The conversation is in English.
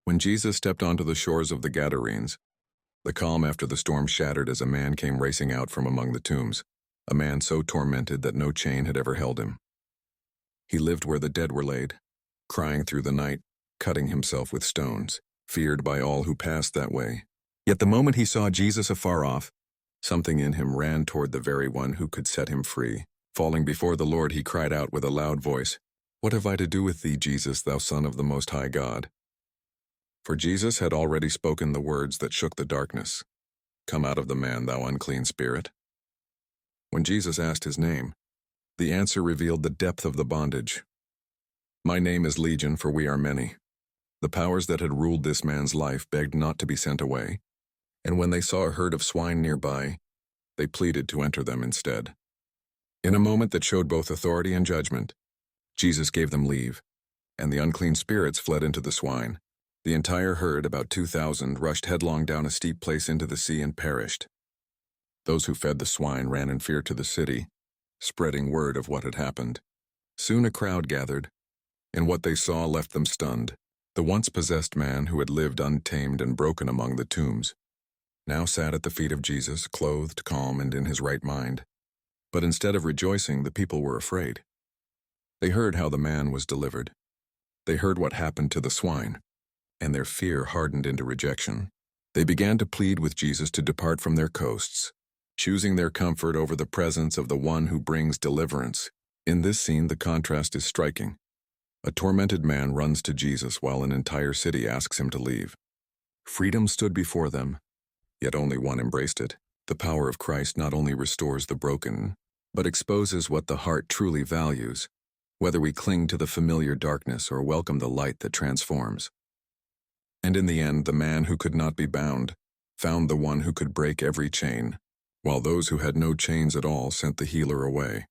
When Jesus stepped onto the shores of the Gadarenes, the calm after the storm shattered as a man came racing out from among the tombs, a man so tormented that no chain had ever held him. He lived where the dead were laid, crying through the night, cutting himself with stones, feared by all who passed that way. Yet the moment he saw Jesus afar off, something in him ran toward the very one who could set him free. Falling before the Lord, he cried out with a loud voice, "What have I to do with thee, Jesus, thou Son of the Most High God?" For Jesus had already spoken the words that shook the darkness, "Come out of the man, thou unclean spirit." When Jesus asked his name, the answer revealed the depth of the bondage. "My name is Legion, for we are many." The powers that had ruled this man's life begged not to be sent away, and when they saw a herd of swine nearby, they pleaded to enter them instead. In a moment that showed both authority and judgment, Jesus gave them leave, and the unclean spirits fled into the swine. The entire herd, about 2,000, rushed headlong down a steep place into the sea and perished. Those who fed the swine ran in fear to the city, spreading word of what had happened. Soon a crowd gathered, and what they saw left them stunned. The once possessed man who had lived untamed and broken among the tombs now sat at the feet of Jesus, clothed, calm, and in his right mind. But instead of rejoicing, the people were afraid. They heard how the man was delivered. They heard what happened to the swine, and their fear hardened into rejection. They began to plead with Jesus to depart from their coasts, choosing their comfort over the presence of the one who brings deliverance. In this scene, the contrast is striking. A tormented man runs to Jesus while an entire city asks him to leave. Freedom stood before them, yet only one embraced it. The power of Christ not only restores the broken, but exposes what the heart truly values, whether we cling to the familiar darkness or welcome the light that transforms. And in the end, the man who could not be bound found the one who could break every chain, while those who had no chains at all sent the healer away.